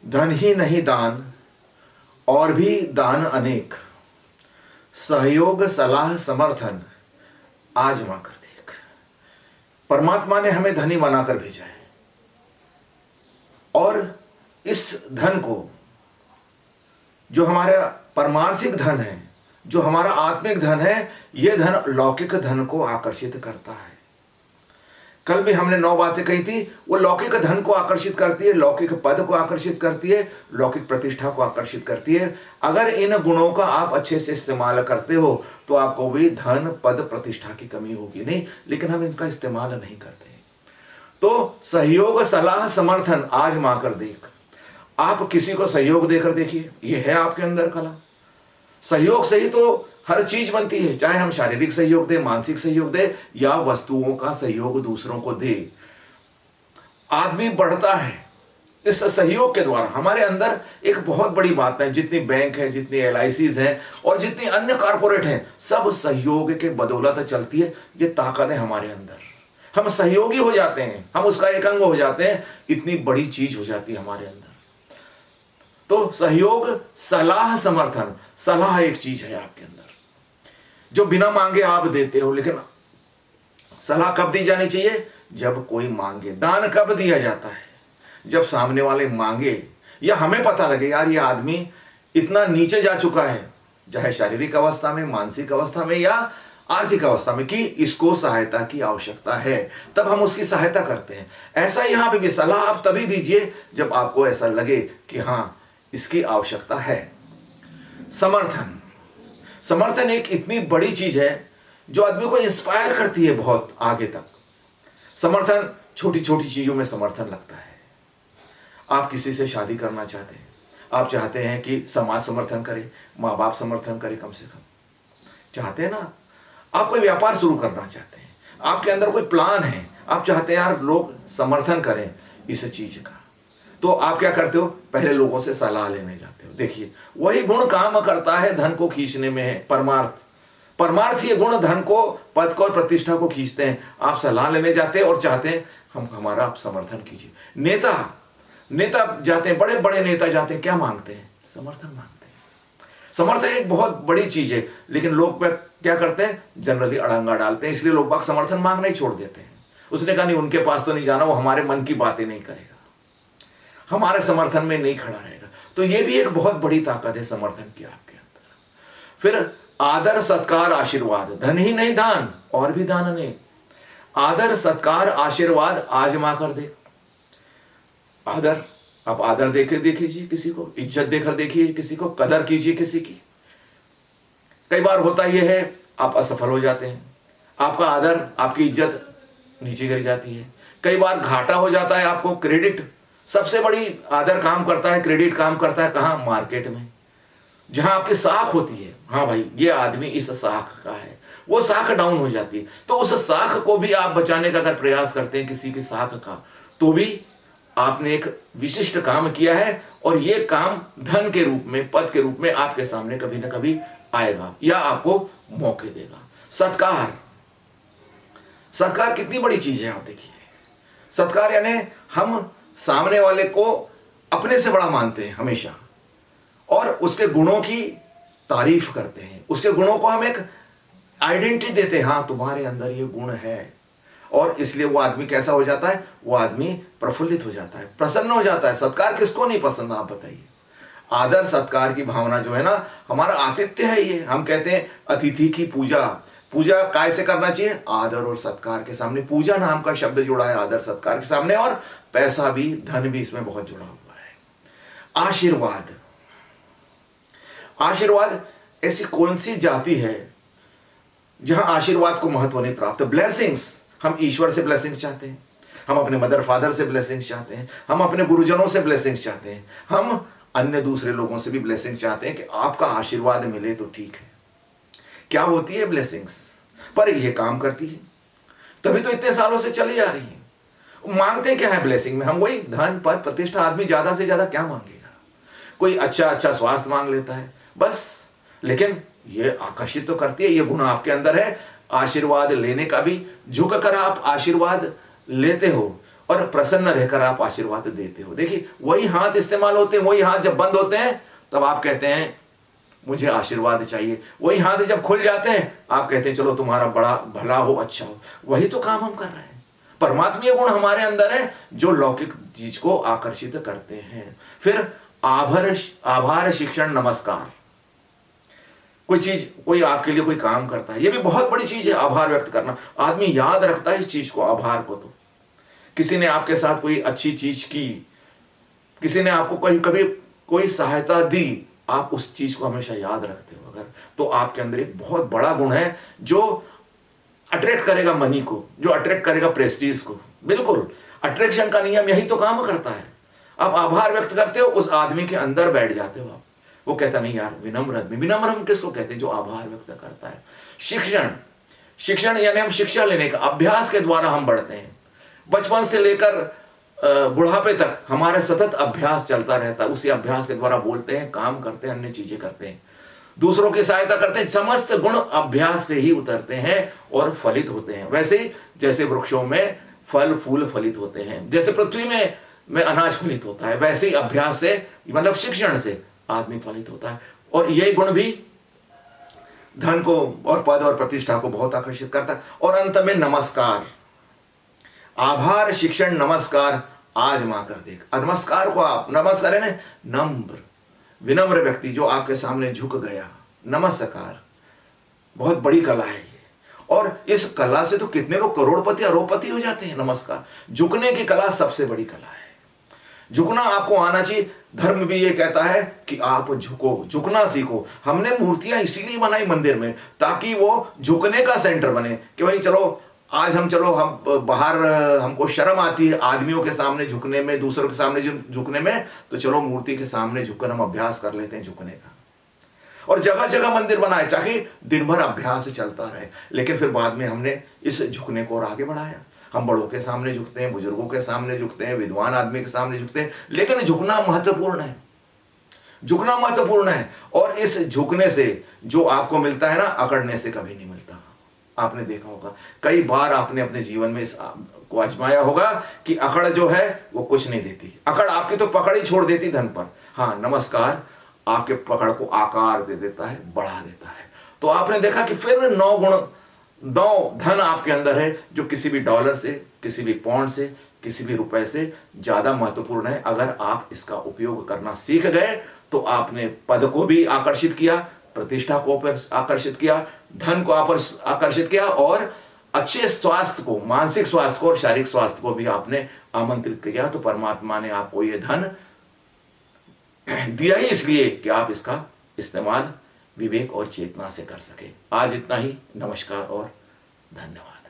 धन ही नहीं दान और भी दान अनेक, सहयोग सलाह समर्थन आजमा कर देख। परमात्मा ने हमें धनी बनाकर भेजा है और इस धन को, जो हमारा परमार्थिक धन है, जो हमारा आत्मिक धन है, यह धन लौकिक धन को आकर्षित करता है। कल भी हमने 9 बातें कही थी। वो लौकिक धन को आकर्षित करती है, लौकिक पद को आकर्षित करती है, लौकिक प्रतिष्ठा को आकर्षित करती है। अगर इन गुणों का आप अच्छे से इस्तेमाल करते हो तो आपको भी धन पद प्रतिष्ठा की कमी होगी नहीं, लेकिन हम इनका इस्तेमाल नहीं करते। तो सहयोग सलाह समर्थन आजमा कर देख। आप किसी को सहयोग देकर देखिए, यह है आपके अंदर कला। सहयोग से ही तो हर चीज बनती है, चाहे हम शारीरिक सहयोग दे, मानसिक सहयोग दे या वस्तुओं का सहयोग दूसरों को दे। आदमी बढ़ता है इस सहयोग के द्वारा। हमारे अंदर एक बहुत बड़ी बात है, जितनी बैंक है, जितनी LICs हैं और जितनी अन्य कारपोरेट हैं, सब सहयोग के बदौलत चलती है। ये ताकत है हमारे अंदर। हम सहयोगी हो जाते हैं, हम उसका एक अंग हो जाते हैं, इतनी बड़ी चीज हो जाती है हमारे अंदर। तो सहयोग सलाह समर्थन, सलाह एक चीज है आपके अंदर जो बिना मांगे आप देते हो। लेकिन सलाह कब दी जानी चाहिए? जब कोई मांगे। दान कब दिया जाता है? जब सामने वाले मांगे या हमें पता लगे यार ये आदमी इतना नीचे जा चुका है, चाहे शारीरिक अवस्था में, मानसिक अवस्था में या आर्थिक अवस्था में, कि इसको सहायता की आवश्यकता है, तब हम उसकी सहायता करते हैं। ऐसा यहां पे भी सलाह आप तभी दीजिए जब आपको ऐसा लगे कि हां इसकी आवश्यकता है। समर्थन, समर्थन एक इतनी बड़ी चीज है जो आदमी को इंस्पायर करती है बहुत आगे तक। समर्थन छोटी छोटी चीजों में समर्थन लगता है। आप किसी से शादी करना चाहते हैं, आप चाहते हैं कि समाज समर्थन करे, माँ बाप समर्थन करे, कम से कम चाहते हैं ना। आप कोई व्यापार शुरू करना चाहते हैं, आपके अंदर कोई प्लान है, आप चाहते हैं यार लोग समर्थन करें इस चीज का, तो आप क्या करते हो? पहले लोगों से सलाह लेने जाते हो। देखिए वही गुण काम करता है धन को खींचने में है। परमार्थ ये गुण धन को, पद को और प्रतिष्ठा को खींचते हैं। आप सलाह लेने जाते हैं और चाहते हैं हम हमारा आप समर्थन कीजिए। नेता जाते हैं, बड़े बड़े नेता जाते हैं, क्या मांगते हैं? समर्थन मांगते हैं। समर्थन एक बहुत बड़ी चीज है, लेकिन लोग क्या करते हैं? जनरली अड़ंगा डालते हैं, इसलिए लोग बाग समर्थन मांगना ही छोड़ देते हैं। उसने कहा नहीं, उनके पास तो नहीं जाना, वो हमारे मन की बातें नहीं करेगा, हमारे समर्थन में नहीं खड़ा रहेगा। तो ये भी एक बहुत बड़ी ताकत है समर्थन की आपके अंदर। फिर आदर सत्कार आशीर्वाद, धन ही नहीं दान और भी दान अनेक। आदर सत्कार आशीर्वाद आजमा कर दे। आदर, आप आदर देकर देखिए किसी को, इज्जत देकर देखिए किसी को, कदर कीजिए किसी की। कई बार होता यह है आप असफल हो जाते हैं, आपका आदर, आपकी इज्जत नीचे गिर जाती है। कई बार घाटा हो जाता है आपको। क्रेडिट सबसे बड़ी आदर काम करता है, क्रेडिट काम करता है कहां? मार्केट में, जहां आपकी साख होती है। हाँ भाई ये आदमी इस साख का है, वो साख डाउन हो जाती है, तो उस साख को भी आप बचाने का अगर प्रयास करते हैं किसी की साख का, तो भी आपने एक विशिष्ट काम किया है। और ये काम धन के रूप में, पद के रूप में आपके सामने कभी ना कभी आएगा या आपको मौके देगा। सत्कार कितनी बड़ी चीज है आप देखिए। सत्कार यानी हम सामने वाले को अपने से बड़ा मानते हैं हमेशा और उसके गुणों की तारीफ करते हैं, उसके गुणों को हम एक आइडेंटिटी देते हैं, हाँ तुम्हारे अंदर ये गुण है। और इसलिए वो आदमी कैसा हो जाता है? वो आदमी प्रफुल्लित हो जाता है, प्रसन्न हो जाता है। सत्कार किसको नहीं पसंद, आप बताइए। आदर सत्कार की भावना जो है ना, हमारा आतिथ्य है ये। हम कहते हैं अतिथि की पूजा काय से करना चाहिए? आदर और सत्कार के सामने। पूजा नाम का शब्द जुड़ा है आदर सत्कार के सामने, और पैसा भी, धन भी इसमें बहुत जुड़ा हुआ है। आशीर्वाद ऐसी कौन सी जाति है जहां आशीर्वाद को महत्व नहीं प्राप्त? ब्लेसिंग्स, हम ईश्वर से ब्लेसिंग्स चाहते हैं, हम अपने मदर फादर से ब्लेसिंग्स चाहते हैं, हम अपने गुरुजनों से ब्लेसिंग्स चाहते हैं, हम अन्य दूसरे लोगों से भी ब्लेसिंग चाहते हैं कि आपका आशीर्वाद मिले तो ठीक है। क्या होती है ब्लेसिंग्स? पर यह काम करती है, तभी तो इतने सालों से चली जा रही है। मांगते क्या है ब्लेसिंग में? हम वही धन पद प्रतिष्ठा। आदमी ज्यादा से ज्यादा क्या मांगेगा? कोई अच्छा स्वास्थ्य मांग लेता है बस, लेकिन ये आकर्षित तो करती है, ये गुण आपके अंदर है। आशीर्वाद लेने का भी, झुक कर आप आशीर्वाद लेते हो और प्रसन्न रहकर आप आशीर्वाद देते हो। देखिए वही हाथ इस्तेमाल होते हैं, वही हाथ जब बंद होते हैं तब आप कहते हैं मुझे आशीर्वाद चाहिए, वही हाथ जब खुल जाते हैं आप कहते हैं चलो तुम्हारा बड़ा भला हो, अच्छा हो। वही तो काम हम कर रहे हैं। परमात्मीय गुण हमारे अंदर है जो लौकिक चीज को आकर्षित करते हैं। फिर आभार शिक्षण नमस्कार। कोई चीज, कोई आपके लिए कोई काम करता है, ये भी बहुत बड़ी चीज है आभार व्यक्त करना। आदमी याद रखता है इस चीज को, आभार को। तो किसी ने आपके साथ कोई अच्छी चीज की, किसी ने आपको कभी कोई सहायता दी, आप उस चीज को हमेशा याद रखते हो अगर, तो आपके अंदर एक बहुत बड़ा गुण है जो अट्रैक्ट करेगा मनी को, जो अट्रैक्ट करेगा प्रेस्टीज को। बिल्कुल अट्रैक्शन का नियम यही तो काम करता है। आप आभार व्यक्त करते हो, उस आदमी के अंदर बैठ जाते हो आप। वो कहता नहीं यार विनम्र आदमी, विनम्र हम किसको कहते हैं? जो आभार व्यक्त करता है। शिक्षण यानी हम शिक्षा लेने का अभ्यास के द्वारा हम बढ़ते हैं। बचपन से लेकर बुढ़ापे तक हमारे सतत अभ्यास चलता रहता है। उसी अभ्यास के द्वारा बोलते हैं, काम करते हैं, अन्य चीजें करते हैं, दूसरों की सहायता करते हैं। समस्त गुण अभ्यास से ही उतरते हैं और फलित होते हैं। वैसे ही जैसे वृक्षों में फल फूल फलित होते हैं, जैसे पृथ्वी में अनाज फलित होता है, वैसे ही अभ्यास से मतलब शिक्षण से आदमी फलित होता है। और यही गुण भी धन को और पद और प्रतिष्ठा को बहुत आकर्षित करता है। और अंत में नमस्कार, आभार शिक्षण नमस्कार आजमा कर देख। नमस्कार को आप नमस्कार है ना, नम्र विनम्र व्यक्ति जो आपके सामने झुक गया, नमस्कार बहुत बड़ी कला है ये। और इस कला से तो कितने लोग करोड़पति अरबपति हो जाते हैं। नमस्कार, झुकने की कला सबसे बड़ी कला है। झुकना आपको आना चाहिए। धर्म भी ये कहता है कि आप झुको, झुकना सीखो। हमने मूर्तियां इसीलिए बनाई मंदिर में ताकि वो झुकने का सेंटर बने कि भाई चलो आज हम बाहर हमको शर्म आती है आदमियों के सामने झुकने में, दूसरों के सामने झुकने में, तो चलो मूर्ति के सामने झुककर हम अभ्यास कर लेते हैं झुकने का। और जगह जगह मंदिर बनाए ताकि दिन भर अभ्यास चलता रहे। लेकिन फिर बाद में हमने इस झुकने को और आगे बढ़ाया। हम बड़ों के सामने झुकते हैं, बुजुर्गों के सामने झुकते हैं, विद्वान आदमी के सामने झुकते हैं, लेकिन झुकना महत्वपूर्ण है। झुकना महत्वपूर्ण है। और इस झुकने से जो आपको मिलता है ना, अकड़ने से कभी नहीं मिलता। आपने देखा होगा कई बार, आपने अपने जीवन में इस को आजमाया होगा कि अकड़ जो है वो कुछ नहीं देती। अकड़ आपकी तो पकड़ ही छोड़ देती धन पर। हाँ, नमस्कार आपके पकड़ को आकार दे देता है, बढ़ा देता है। तो आपने देखा कि फिर 9 गुण, 9 धन आपके अंदर है जो किसी भी डॉलर से, किसी भी पाउंड से, किसी भी रुपए से ज्यादा महत्वपूर्ण है। अगर आप इसका उपयोग करना सीख गए तो आपने पद को भी आकर्षित किया, प्रतिष्ठा को आकर्षित किया, धन को आकर्षित किया, और अच्छे स्वास्थ्य को, मानसिक स्वास्थ्य को और शारीरिक स्वास्थ्य को भी आपने आमंत्रित किया। तो परमात्मा ने आपको यह धन दिया ही इसलिए कि आप इसका इस्तेमाल विवेक और चेतना से कर सके। आज इतना ही। नमस्कार और धन्यवाद।